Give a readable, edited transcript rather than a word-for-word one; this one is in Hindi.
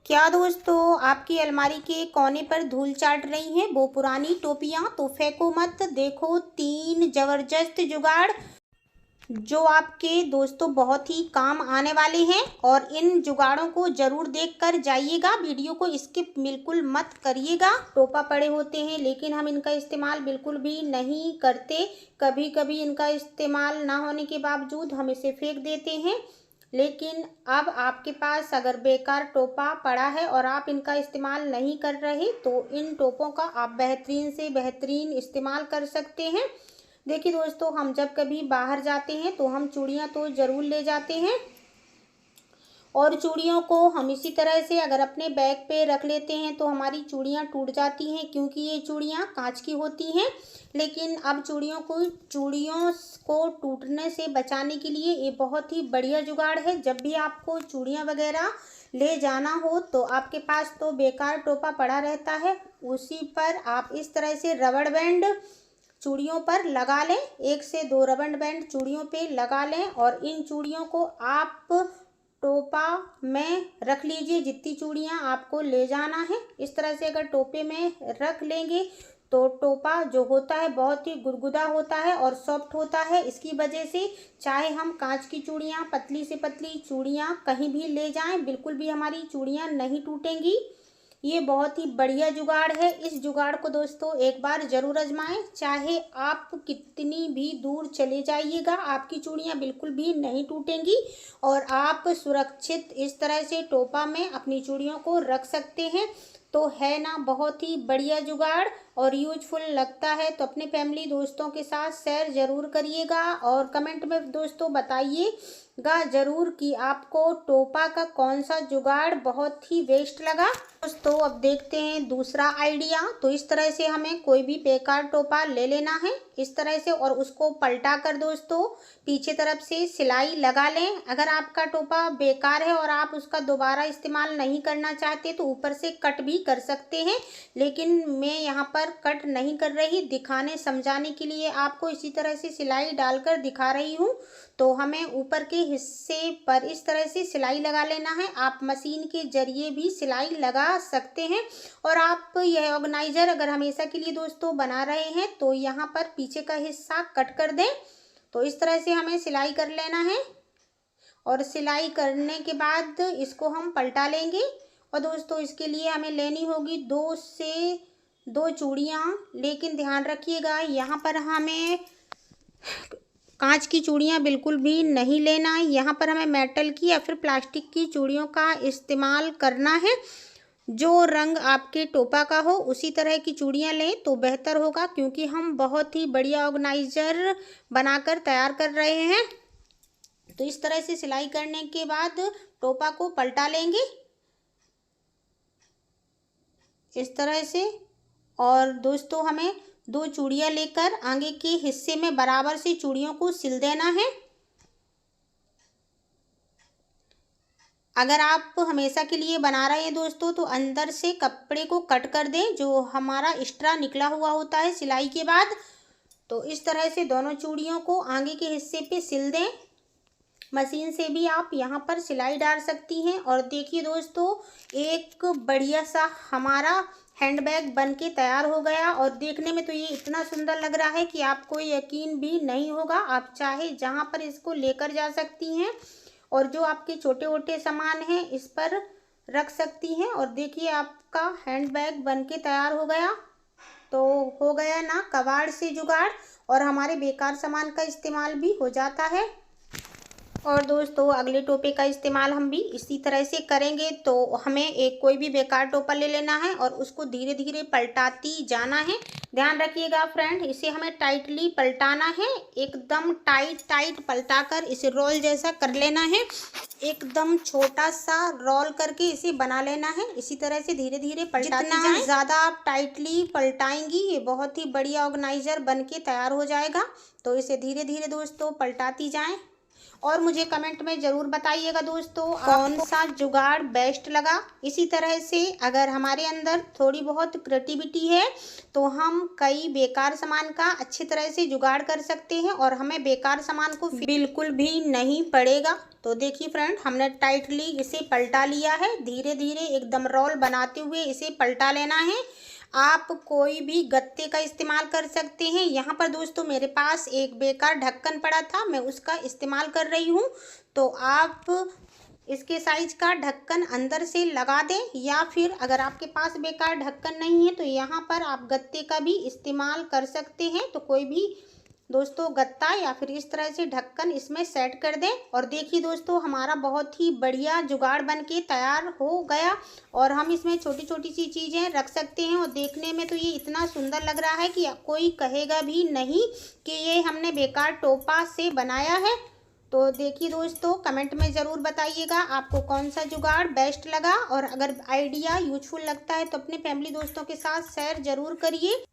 क्या दोस्तों आपकी अलमारी के कोने पर धूल चाट रही हैं वो पुरानी टोपियां? तो फेंको मत। देखो 3 जबरदस्त जुगाड़ जो आपके दोस्तों बहुत ही काम आने वाले हैं, और इन जुगाड़ों को जरूर देख कर जाइएगा। वीडियो को स्किप बिल्कुल मत करिएगा। टोपा पड़े होते हैं लेकिन हम इनका इस्तेमाल बिल्कुल भी नहीं करते। कभी कभी इनका इस्तेमाल ना होने के बावजूद हम इसे फेंक देते हैं। लेकिन अब आपके पास अगर बेकार टोपा पड़ा है और आप इनका इस्तेमाल नहीं कर रहे, तो इन टोपों का आप बेहतरीन से बेहतरीन इस्तेमाल कर सकते हैं। देखिए दोस्तों, हम जब कभी बाहर जाते हैं तो हम चूड़ियाँ तो ज़रूर ले जाते हैं, और चूड़ियों को हम इसी तरह से अगर अपने बैग पे रख लेते हैं तो हमारी चूड़ियाँ टूट जाती हैं, क्योंकि ये चूड़ियाँ कांच की होती हैं। लेकिन अब चूड़ियों को टूटने से बचाने के लिए ये बहुत ही बढ़िया जुगाड़ है। जब भी आपको चूड़ियाँ वगैरह ले जाना हो तो आपके पास तो बेकार टोपा पड़ा रहता है, उसी पर आप इस तरह से रबड़ बैंड चूड़ियों पर लगा लें। 1 से 2 रबड़ बैंड चूड़ियों पे लगा लें, और इन चूड़ियों को आप टोपा में रख लीजिए। जितनी चूड़ियाँ आपको ले जाना है, इस तरह से अगर टोपे में रख लेंगे तो टोपा जो होता है बहुत ही गुदगुदा होता है और सॉफ्ट होता है। इसकी वजह से चाहे हम कांच की चूड़ियाँ, पतली से पतली चूड़ियाँ कहीं भी ले जाएं, बिल्कुल भी हमारी चूड़ियाँ नहीं टूटेंगी। ये बहुत ही बढ़िया जुगाड़ है। इस जुगाड़ को दोस्तों एक बार ज़रूर आजमाएं। चाहे आप कितनी भी दूर चले जाइएगा, आपकी चूड़ियाँ बिल्कुल भी नहीं टूटेंगी, और आप सुरक्षित इस तरह से टोपा में अपनी चूड़ियों को रख सकते हैं। तो है ना बहुत ही बढ़िया जुगाड़, और यूजफुल लगता है तो अपने फैमिली दोस्तों के साथ शेयर ज़रूर करिएगा, और कमेंट में दोस्तों बताइएगा ज़रूर कि आपको टोपा का कौन सा जुगाड़ बहुत ही बेस्ट लगा। दोस्तों अब देखते हैं दूसरा आइडिया। तो इस तरह से हमें कोई भी बेकार टोपा ले लेना है इस तरह से, और उसको पलटा कर दोस्तों पीछे तरफ से सिलाई लगा लें। अगर आपका टोपा बेकार है और आप उसका दोबारा इस्तेमाल नहीं करना चाहते तो ऊपर से कट भी कर सकते हैं, लेकिन मैं यहाँ पर कट नहीं कर रही, दिखाने समझाने के लिए आपको इसी तरह से सिलाई डालकर दिखा रही हूँ। तो हमें ऊपर के हिस्से पर इस तरह से सिलाई लगा लेना है। आप मशीन के जरिए भी सिलाई लगा सकते हैं, और आप यह ऑर्गेनाइजर अगर हमेशा के लिए दोस्तों बना रहे हैं तो यहाँ पर पीछे का हिस्सा कट कर दें। तो इस तरह से हमें सिलाई कर लेना है, और सिलाई करने के बाद इसको हम पलटा लेंगे। और दोस्तों इसके लिए हमें लेनी होगी 2 से 2 चूड़ियाँ, लेकिन ध्यान रखिएगा यहाँ पर हमें कांच की चूड़ियाँ बिल्कुल भी नहीं लेना है। यहाँ पर हमें मेटल की या फिर प्लास्टिक की चूड़ियों का इस्तेमाल करना है। जो रंग आपके टोपा का हो उसी तरह की चूड़ियाँ लें तो बेहतर होगा, क्योंकि हम बहुत ही बढ़िया ऑर्गेनाइजर बनाकर तैयार कर रहे हैं। तो इस तरह से सिलाई करने के बाद टोपा को पलटा लेंगे इस तरह से। और दोस्तों हमें 2 चूड़ियाँ लेकर आगे के हिस्से में बराबर से चूड़ियों को सिल देना है। अगर आप हमेशा के लिए बना रहे हैं दोस्तों तो अंदर से कपड़े को कट कर दें, जो हमारा एक्स्ट्रा निकला हुआ होता है सिलाई के बाद। तो इस तरह से दोनों चूड़ियों को आगे के हिस्से पे सिल दें। मशीन से भी आप यहाँ पर सिलाई डाल सकती हैं। और देखिए दोस्तों, एक बढ़िया सा हमारा हैंडबैग बन के तैयार हो गया, और देखने में तो ये इतना सुंदर लग रहा है कि आपको यकीन भी नहीं होगा। आप चाहे जहाँ पर इसको लेकर जा सकती हैं, और जो आपके छोटे छोटे सामान हैं इस पर रख सकती हैं। और देखिए आपका हैंडबैग बन के तैयार हो गया। तो हो गया ना कबाड़ से जुगाड़, और हमारे बेकार सामान का इस्तेमाल भी हो जाता है। और दोस्तों अगले टोपे का इस्तेमाल हम भी इसी तरह से करेंगे। तो हमें एक कोई भी बेकार टोपा ले लेना है और उसको धीरे धीरे पलटाती जाना है। ध्यान रखिएगा फ्रेंड, इसे हमें टाइटली पलटाना है, एकदम टाइट पलटाकर इसे रोल जैसा कर लेना है। एकदम छोटा सा रोल करके इसे बना लेना है। इसी तरह से धीरे धीरे पलटाती जाएं। जितना ज़्यादा आप टाइटली पलटाएंगी ये बहुत ही बढ़िया ऑर्गेनाइजर बन के तैयार हो जाएगा। तो इसे धीरे धीरे दोस्तों पलटाती जाएं। और मुझे कमेंट में ज़रूर बताइएगा दोस्तों कौन सा जुगाड़ बेस्ट लगा। इसी तरह से अगर हमारे अंदर थोड़ी बहुत क्रिएटिविटी है तो हम कई बेकार सामान का अच्छी तरह से जुगाड़ कर सकते हैं और हमें बेकार सामान को बिल्कुल भी नहीं पड़ेगा। तो देखिए फ्रेंड, हमने टाइटली इसे पलटा लिया है। धीरे धीरे एकदम रोल बनाते हुए इसे पलटा लेना है। आप कोई भी गत्ते का इस्तेमाल कर सकते हैं। यहाँ पर दोस्तों मेरे पास एक बेकार ढक्कन पड़ा था, मैं उसका इस्तेमाल कर रही हूँ। तो आप इसके साइज का ढक्कन अंदर से लगा दें, या फिर अगर आपके पास बेकार ढक्कन नहीं है तो यहाँ पर आप गत्ते का भी इस्तेमाल कर सकते हैं। तो कोई भी दोस्तों गत्ता या फिर इस तरह से ढक्कन इसमें सेट कर दें। और देखिए दोस्तों, हमारा बहुत ही बढ़िया जुगाड़ बन के तैयार हो गया। और हम इसमें छोटी छोटी सी चीज़ें रख सकते हैं और देखने में तो ये इतना सुंदर लग रहा है कि कोई कहेगा भी नहीं कि ये हमने बेकार टोपा से बनाया है। तो देखिए दोस्तों, कमेंट में ज़रूर बताइएगा आपको कौन सा जुगाड़ बेस्ट लगा। और अगर आइडिया यूजफुल लगता है तो अपने फैमिली दोस्तों के साथ शेयर ज़रूर करिए।